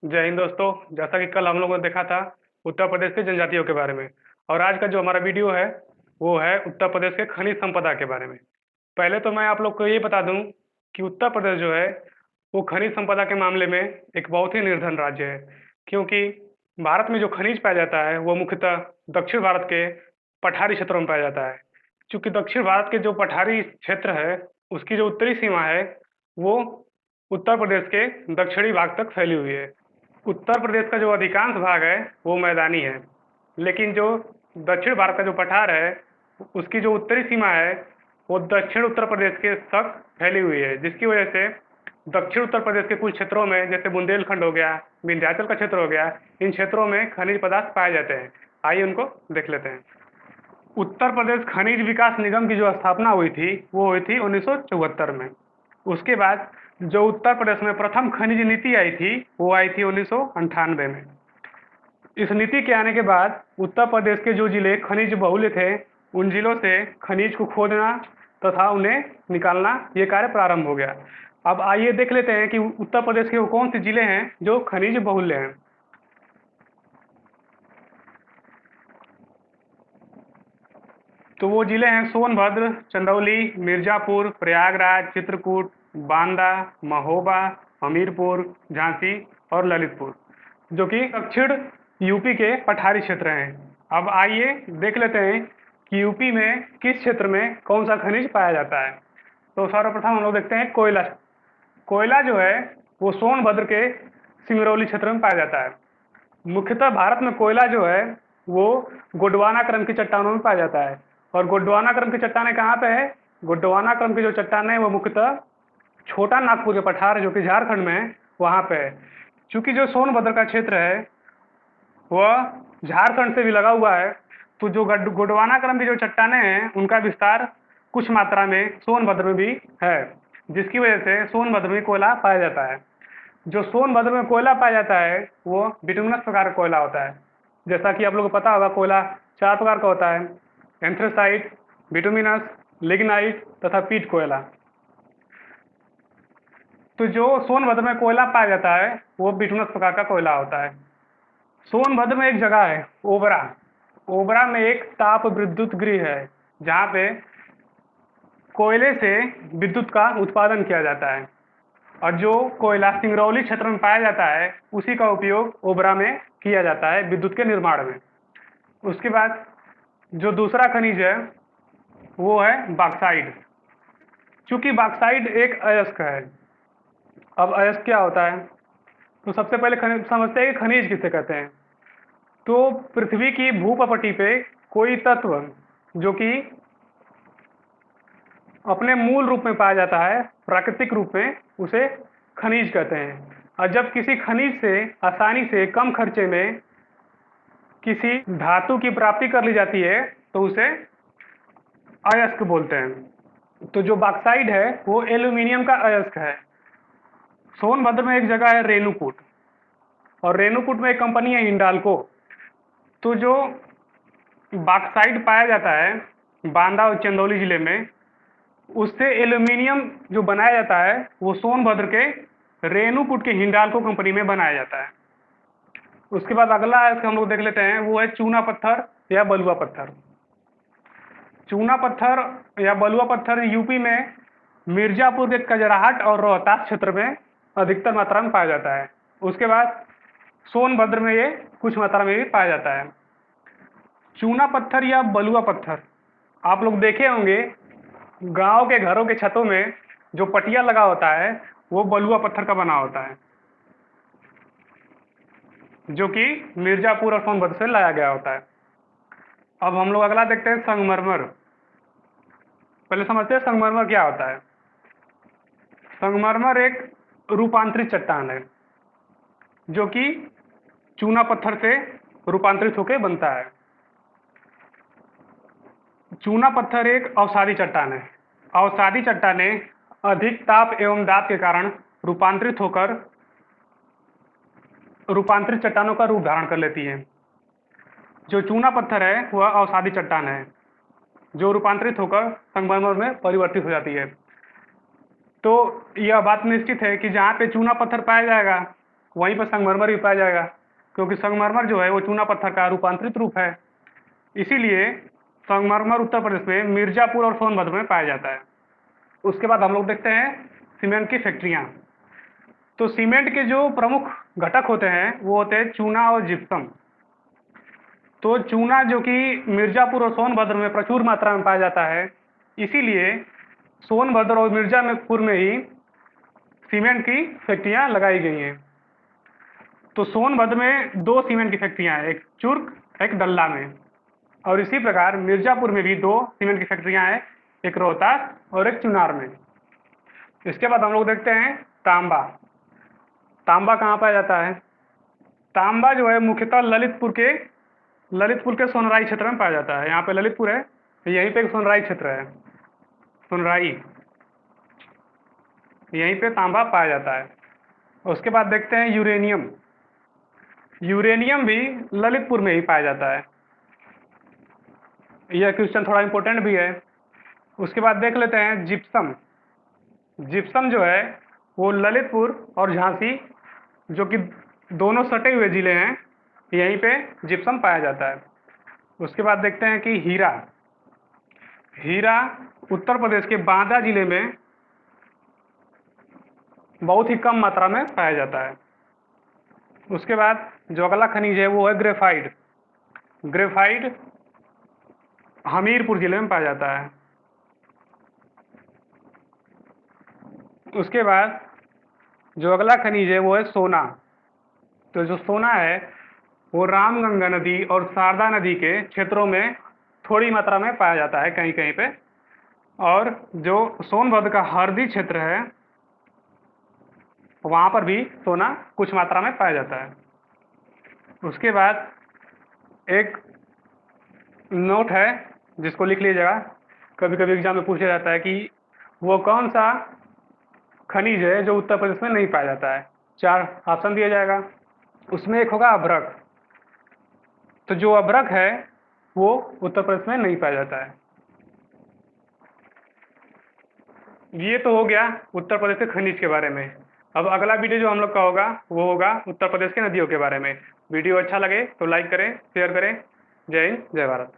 जय हिंद दोस्तों। जैसा कि कल हम लोगों ने देखा था उत्तर प्रदेश के जनजातियों के बारे में, और आज का जो हमारा वीडियो है वो है उत्तर प्रदेश के खनिज संपदा के बारे में। पहले तो मैं आप लोग को ये बता दूं कि उत्तर प्रदेश जो है वो खनिज संपदा के मामले में एक बहुत ही निर्धन राज्य है, क्योंकि भारत में जो खनिज पाया जाता है वो मुख्यतः दक्षिण भारत के पठारी क्षेत्रों में पाया जाता है। चूंकि दक्षिण भारत के जो पठारी क्षेत्र है उसकी जो उत्तरी सीमा है वो उत्तर प्रदेश के दक्षिणी भाग तक फैली हुई है। उत्तर प्रदेश का जो अधिकांश भाग है वो मैदानी है, लेकिन जो दक्षिण भारत का जो पठार है उसकी जो उत्तरी सीमा है वो दक्षिण उत्तर प्रदेश के तक फैली हुई है, जिसकी वजह से दक्षिण उत्तर प्रदेश के कुछ क्षेत्रों में जैसे बुंदेलखंड हो गया, विंध्याचल का क्षेत्र हो गया, इन क्षेत्रों में खनिज पदार्थ पाए जाते हैं। आइए उनको देख लेते हैं। उत्तर प्रदेश खनिज विकास निगम की जो स्थापना हुई थी वो हुई थी 1974 में। उसके बाद जो उत्तर प्रदेश में प्रथम खनिज नीति आई थी वो आई थी 1998 में। इस नीति के आने के बाद उत्तर प्रदेश के जो जिले खनिज बहुल्य थे उन जिलों से खनिज को खोदना तथा उन्हें निकालना ये कार्य प्रारंभ हो गया। अब आइए देख लेते हैं कि उत्तर प्रदेश के वो कौन से जिले हैं जो खनिज बहुल्य हैं। तो वो जिले हैं सोनभद्र, चंदौली, मिर्जापुर, प्रयागराज, चित्रकूट, बांदा, महोबा, हमीरपुर, झांसी और ललितपुर, जो कि दक्षिण यूपी के पठारी क्षेत्र हैं। अब आइए देख लेते हैं कि यूपी में किस क्षेत्र में कौन सा खनिज पाया जाता है। तो सर्वप्रथम हम लोग देखते हैं कोयला। कोयला जो है वो सोनभद्र के सिंगरौली क्षेत्र में पाया जाता है। मुख्यतः भारत में कोयला जो है वो गोंडवाना क्रम की चट्टानों में पाया जाता है। और गोंडवाना क्रम की चट्टानें कहाँ पे है? गोंडवाना क्रम की जो चट्टानें हैं वो मुख्यतः छोटा नागपुर के पठार जो कि झारखंड में है वहाँ पे है। चूंकि जो सोनभद्र का क्षेत्र है वह झारखंड से भी लगा हुआ है, तो जो गोंडवाना क्रम की जो चट्टानें हैं उनका विस्तार कुछ मात्रा में सोनभद्र में भी है, जिसकी वजह से सोनभद्र में कोयला पाया जाता है। जो सोनभद्र में कोयला पाया जाता है वो बिटुमिनस प्रकार का कोयला होता है। जैसा कि आप लोगों को पता होगा कोयला 4 प्रकार का होता है: एंथ्रेसाइट, बिटुमिनस, लिग्नाइट तथा पीट कोयला। तो जो सोनभद्र में कोयला पाया जाता है वो बिटुमिनस प्रकार का कोयला होता है। सोनभद्र में एक जगह है ओबरा। ओबरा में एक ताप विद्युत गृह है जहाँ पे कोयले से विद्युत का उत्पादन किया जाता है, और जो कोयला सिंगरौली क्षेत्र में पाया जाता है उसी का उपयोग ओबरा में किया जाता है विद्युत के निर्माण में। उसके बाद जो दूसरा खनिज है वो है बॉक्साइट। चूंकि बॉक्साइट एक अयस्क है। अब अयस्क क्या होता है? तो सबसे पहले समझते हैं कि खनिज किसे कहते हैं। तो पृथ्वी की भूपटल पे कोई तत्व जो कि अपने मूल रूप में पाया जाता है, प्राकृतिक रूप में, उसे खनिज कहते हैं। और जब किसी खनिज से आसानी से कम खर्चे में किसी धातु की प्राप्ति कर ली जाती है तो उसे अयस्क बोलते हैं। तो जो बॉक्साइट है वो एल्यूमिनियम का अयस्क है। सोनभद्र में एक जगह है रेणुकूट, और रेणुकूट में एक कंपनी है हिंडाल्को। तो जो बॉक्साइट पाया जाता है बांदा और चंदौली जिले में, उससे एल्यूमिनियम जो बनाया जाता है वो सोनभद्र के रेणुकूट के हिंडाल्को कंपनी में बनाया जाता है। उसके बाद अगला हम लोग देख लेते हैं वो है चूना पत्थर या बलुआ पत्थर। चूना पत्थर या बलुआ पत्थर यूपी में मिर्जापुर के कजराहट और रोहतास क्षेत्र में अधिकतर मात्रा में पाया जाता है। उसके बाद सोनभद्र में ये कुछ मात्रा में भी पाया जाता है। चूना पत्थर या बलुआ पत्थर आप लोग देखे होंगे गांव के घरों के छतों में जो पटिया लगा होता है वो बलुआ पत्थर का बना होता है, जो कि मिर्जापुर और सोनभद्र से लाया गया होता है। अब हम लोग अगला देखते हैं संगमरमर। पहले समझते हैं संगमरमर क्या होता है। संगमरमर एक रूपांतरित चट्टान है जो कि चूना पत्थर से रूपांतरित होकर बनता है। चूना पत्थर एक अवसादी चट्टान है। अवसादी चट्टानें अधिक ताप एवं दाब के कारण रूपांतरित होकर रूपांतरित चट्टानों का रूप धारण कर लेती हैं। जो चूना पत्थर है वह अवसादी चट्टान है जो रूपांतरित होकर संगमरमर में परिवर्तित हो जाती है। तो यह बात निश्चित है कि जहाँ पे चूना पत्थर पाया जाएगा वहीं पर संगमरमर भी पाया जाएगा, क्योंकि संगमरमर जो है वो चूना पत्थर का रूपांतरित रूप है। इसीलिए संगमरमर उत्तर प्रदेश में मिर्जापुर और सोनभद्र में पाया जाता है। उसके बाद हम लोग देखते हैं सीमेंट की फैक्ट्रियाँ। तो सीमेंट के जो प्रमुख घटक होते हैं वो होते हैं चूना और जिप्सम। तो चूना जो कि मिर्जापुर और सोनभद्र में प्रचुर मात्रा में पाया जाता है, इसीलिए सोनभद्र और मिर्जापुर में ही सीमेंट की फैक्ट्रियाँ लगाई गई हैं। तो सोनभद्र में 2 सीमेंट की फैक्ट्रियाँ हैं, एक चुर्क, एक डल्ला में। और इसी प्रकार मिर्जापुर में भी 2 सीमेंट की फैक्ट्रियाँ हैं, एक रोहतास और एक चुनार में। इसके बाद हम लोग देखते हैं तांबा। तांबा कहाँ पाया जाता है? तांबा जो है मुख्यतः ललितपुर के सोनराई क्षेत्र में पाया जाता है। यहाँ पे ललितपुर है, यहीं पे एक सोनराई क्षेत्र है, सोनराई, यहीं पे तांबा पाया जाता है। उसके बाद देखते हैं यूरेनियम। यूरेनियम भी ललितपुर में ही पाया जाता है। यह क्वेश्चन थोड़ा इंपॉर्टेंट भी है। उसके बाद देख लेते हैं जिप्सम। जिप्सम जो है वो ललितपुर और झांसी, जो कि दोनों सटे हुए जिले हैं, यहीं पे जिप्सम पाया जाता है। उसके बाद देखते हैं कि हीरा। हीरा उत्तर प्रदेश के बांदा जिले में बहुत ही कम मात्रा में पाया जाता है। उसके बाद जो अगला खनिज है वो है ग्रेफाइट। ग्रेफाइट हमीरपुर जिले में पाया जाता है। उसके बाद जो अगला खनिज है वो है सोना। तो जो सोना है वो रामगंगा नदी और शारदा नदी के क्षेत्रों में थोड़ी मात्रा में पाया जाता है, कहीं कहीं पे। और जो सोनभद्र का हरदी क्षेत्र है वहाँ पर भी सोना कुछ मात्रा में पाया जाता है। उसके बाद एक नोट है जिसको लिख लीजिएगा, कभी कभी एग्जाम में पूछा जाता है कि वो कौन सा खनिज है जो उत्तर प्रदेश में नहीं पाया जाता है। 4 ऑप्शन दिया जाएगा, उसमें एक होगा अभ्रक। तो जो अभ्रक है वो उत्तर प्रदेश में नहीं पाया जाता है। ये तो हो गया उत्तर प्रदेश के खनिज के बारे में। अब अगला वीडियो जो हम लोग का होगा वो होगा उत्तर प्रदेश के नदियों के बारे में। वीडियो अच्छा लगे तो लाइक करें, शेयर करें। जय हिंद, जय भारत।